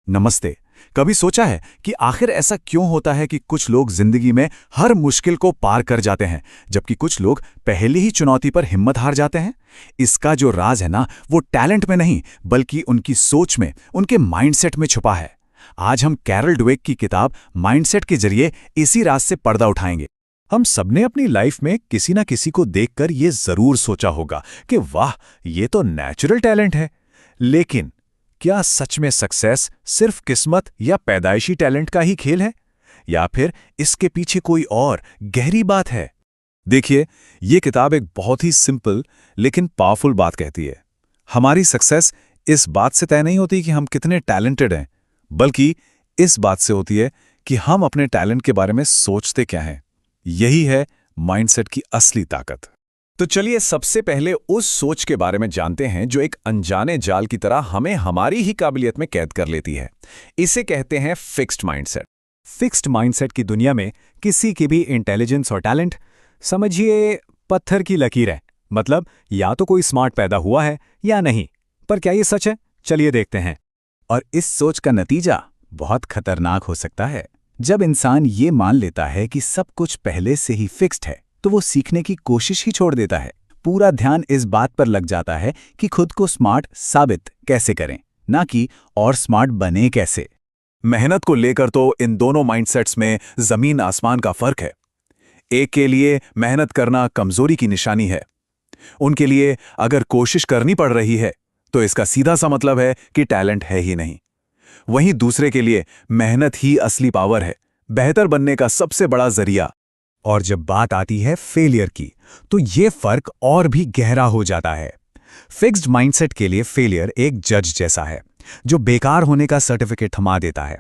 नमस्ते। कभी सोचा है कि आखिर ऐसा क्यों होता है कि कुछ लोग जिंदगी में हर मुश्किल को पार कर जाते हैं, जबकि कुछ लोग पहली ही चुनौती पर हिम्मत हार जाते हैं? इसका जो राज है ना, वो टैलेंट में नहीं, बल्कि उनकी सोच में, उनके माइंडसेट में छुपा है। आज हम कैरल ड्वेक की किताब माइंडसेट के जरिए इसी राज से पर्दा उठाएंगे। हम सबने अपनी लाइफ में किसी ना किसी को देखकर ये जरूर सोचा होगा कि वाह, ये तो नेचुरल टैलेंट है। लेकिन क्या सच में सक्सेस सिर्फ किस्मत या पैदाइशी टैलेंट का ही खेल है, या फिर इसके पीछे कोई और गहरी बात है? देखिए, ये किताब एक बहुत ही सिंपल लेकिन पावरफुल बात कहती है। हमारी सक्सेस इस बात से तय नहीं होती कि हम कितने टैलेंटेड हैं, बल्कि इस बात से होती है कि हम अपने टैलेंट के बारे में सोचते क्या हैं। यही है माइंडसेट की असली ताकत। तो चलिए सबसे पहले उस सोच के बारे में जानते हैं जो एक अनजाने जाल की तरह हमें हमारी ही काबिलियत में कैद कर लेती है। इसे कहते हैं फिक्स्ड माइंडसेट। फिक्स्ड माइंडसेट की दुनिया में किसी की भी इंटेलिजेंस और टैलेंट समझिए पत्थर की लकीर है। मतलब या तो कोई स्मार्ट पैदा हुआ है या नहीं। पर क्या ये सच है? चलिए देखते हैं। और इस सोच का नतीजा बहुत खतरनाक हो सकता है। जब इंसान ये मान लेता है कि सब कुछ पहले से ही फिक्स्ड है, तो वो सीखने की कोशिश ही छोड़ देता है। पूरा ध्यान इस बात पर लग जाता है कि खुद को स्मार्ट साबित कैसे करें, ना कि और स्मार्ट बने कैसे। मेहनत को लेकर तो इन दोनों माइंडसेट्स में जमीन आसमान का फर्क है। एक के लिए मेहनत करना कमजोरी की निशानी है। उनके लिए अगर कोशिश करनी पड़ रही है तो इसका सीधा सा मतलब है कि टैलेंट है ही नहीं। वहीं दूसरे के लिए मेहनत ही असली पावर है, बेहतर बनने का सबसे बड़ा जरिया। और जब बात आती है फेलियर की, तो ये फर्क और भी गहरा हो जाता है। फिक्स्ड माइंडसेट के लिए फेलियर एक जज जैसा है जो बेकार होने का सर्टिफिकेट थमा देता है।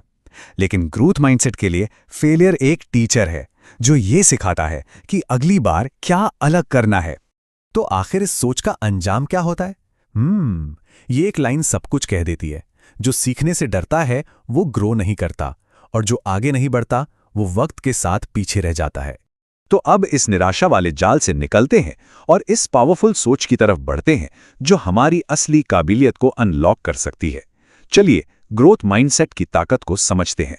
लेकिन ग्रोथ माइंडसेट के लिए फेलियर एक टीचर है जो ये सिखाता है कि अगली बार क्या अलग करना है। तो आखिर इस सोच का अंजाम क्या होता है? ये एक लाइन सब कुछ कह देती है। जो सीखने से डरता है वो ग्रो नहीं करता, और जो आगे नहीं बढ़ता वो वक्त के साथ पीछे रह जाता है। तो अब इस निराशा वाले जाल से निकलते हैं और इस पावरफुल सोच की तरफ बढ़ते हैं जो हमारी असली काबिलियत को अनलॉक कर सकती है। चलिए ग्रोथ माइंडसेट की ताकत को समझते हैं।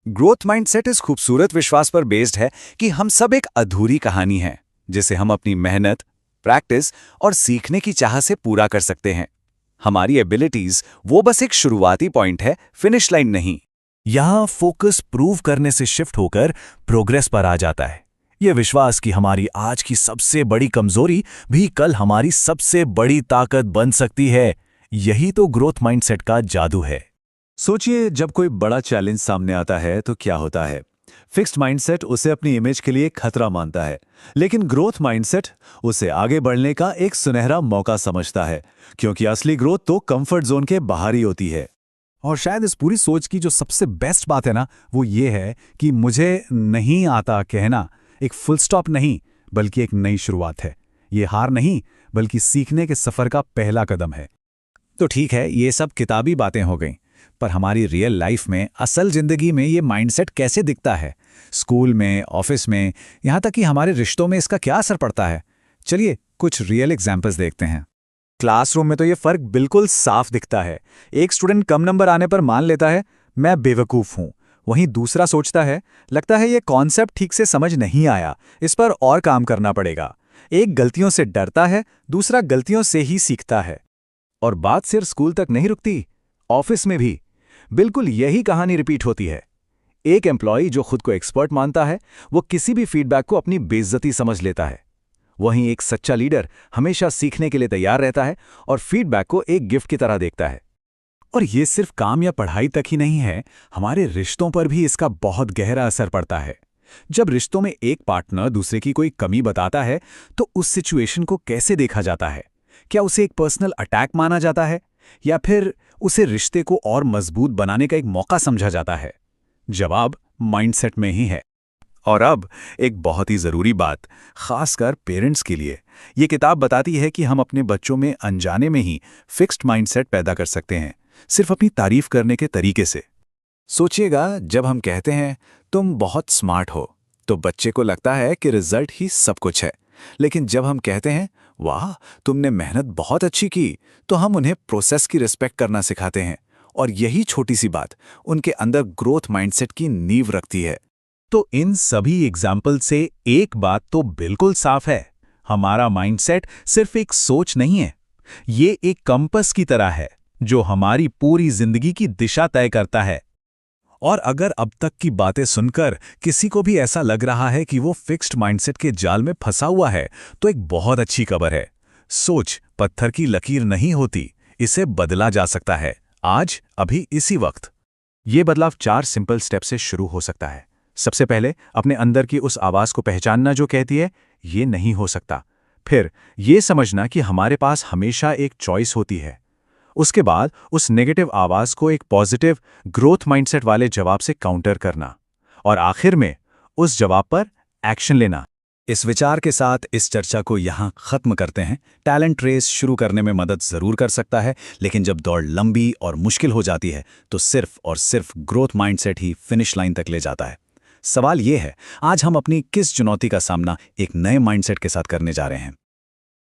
ग्रोथ माइंडसेट इस खूबसूरत विश्वास पर बेस्ड है कि हम सब एक अधूरी कहानी है जिसे हम अपनी मेहनत, प्रैक्टिस और सीखने की चाह से पूरा कर सकते हैं। हमारी एबिलिटीज वो बस एक शुरुआती पॉइंट है, फिनिश लाइन नहीं। यहां फोकस प्रूव करने से शिफ्ट होकर प्रोग्रेस पर आ जाता है। यह विश्वास कि हमारी आज की सबसे बड़ी कमजोरी भी कल हमारी सबसे बड़ी ताकत बन सकती है। यही तो ग्रोथ माइंडसेट का जादू है। सोचिए, जब कोई बड़ा चैलेंज सामने आता है तो क्या होता है? फिक्स्ड माइंडसेट उसे अपनी इमेज के लिए खतरा मानता है, लेकिन ग्रोथ माइंडसेट उसे आगे बढ़ने का एक सुनहरा मौका समझता है, क्योंकि असली ग्रोथ तो कंफर्ट जोन के बाहर ही होती है। और शायद इस पूरी सोच की जो सबसे बेस्ट बात है ना, वो ये है कि मुझे नहीं आता कहना एक फुल स्टॉप नहीं, बल्कि एक नई शुरुआत है। ये हार नहीं, बल्कि सीखने के सफर का पहला कदम है। तो ठीक है, ये सब किताबी बातें हो गईं, पर हमारी रियल लाइफ में, असल जिंदगी में ये माइंडसेट कैसे दिखता है? स्कूल में, ऑफिस में, यहाँ तक कि हमारे रिश्तों में इसका क्या असर पड़ता है? चलिए कुछ रियल एग्जाम्पल्स देखते हैं। क्लासरूम में तो ये फर्क बिल्कुल साफ दिखता है। एक स्टूडेंट कम नंबर आने पर मान लेता है मैं बेवकूफ़ हूँ, वहीं दूसरा सोचता है लगता है ये कॉन्सेप्ट ठीक से समझ नहीं आया, इस पर और काम करना पड़ेगा। एक गलतियों से डरता है, दूसरा गलतियों से ही सीखता है। और बात सिर्फ स्कूल तक नहीं रुकती, ऑफिस में भी बिल्कुल यही कहानी रिपीट होती है। एक एम्प्लॉय जो खुद को एक्सपर्ट मानता है, वो किसी भी फीडबैक को अपनी बेइज्जती समझ लेता है। वहीं एक सच्चा लीडर हमेशा सीखने के लिए तैयार रहता है और फीडबैक को एक गिफ्ट की तरह देखता है। और ये सिर्फ काम या पढ़ाई तक ही नहीं है, हमारे रिश्तों पर भी इसका बहुत गहरा असर पड़ता है। जब रिश्तों में एक पार्टनर दूसरे की कोई कमी बताता है, तो उस सिचुएशन को कैसे देखा जाता है? क्या उसे एक पर्सनल अटैक माना जाता है, या फिर उसे रिश्ते को और मजबूत बनाने का एक मौका समझा जाता है? जवाब माइंडसेट में ही है। और अब एक बहुत ही जरूरी बात, खासकर पेरेंट्स के लिए। ये किताब बताती है कि हम अपने बच्चों में अनजाने में ही फिक्स्ड माइंडसेट पैदा कर सकते हैं, सिर्फ अपनी तारीफ करने के तरीके से। सोचिएगा, जब हम कहते हैं तुम बहुत स्मार्ट हो, तो बच्चे को लगता है कि रिजल्ट ही सब कुछ है। लेकिन जब हम कहते हैं वाह तुमने मेहनत बहुत अच्छी की, तो हम उन्हें प्रोसेस की रिस्पेक्ट करना सिखाते हैं और यही छोटी सी बात उनके अंदर ग्रोथ माइंडसेट की नींव रखती है। तो इन सभी एग्जाम्पल से एक बात तो बिल्कुल साफ है, हमारा माइंडसेट सिर्फ एक सोच नहीं है, ये एक कंपास की तरह है जो हमारी पूरी जिंदगी की दिशा तय करता है। और अगर अब तक की बातें सुनकर किसी को भी ऐसा लग रहा है कि वो फिक्स्ड माइंडसेट के जाल में फंसा हुआ है, तो एक बहुत अच्छी खबर है। सोच पत्थर की लकीर नहीं होती, इसे बदला जा सकता है, आज, अभी, इसी वक्त। ये बदलाव 4 सिंपल स्टेप से शुरू हो सकता है। सबसे पहले अपने अंदर की उस आवाज़ को पहचानना जो कहती है, ये नहीं हो सकता। फिर ये समझना कि हमारे पास हमेशा एक चॉइस होती है। उसके बाद उस नेगेटिव आवाज़ को एक पॉजिटिव ग्रोथ माइंडसेट वाले जवाब से काउंटर करना। और आखिर में उस जवाब पर एक्शन लेना। इस विचार के साथ इस चर्चा को यहाँ ख़त्म करते हैं। टैलेंट रेस शुरू करने में मदद ज़रूर कर सकता है, लेकिन जब दौड़ लंबी और मुश्किल हो जाती है तो सिर्फ और सिर्फ ग्रोथ माइंडसेट ही फिनिश लाइन तक ले जाता है। सवाल ये है, आज हम अपनी किस चुनौती का सामना एक नए माइंडसेट के साथ करने जा रहे हैं?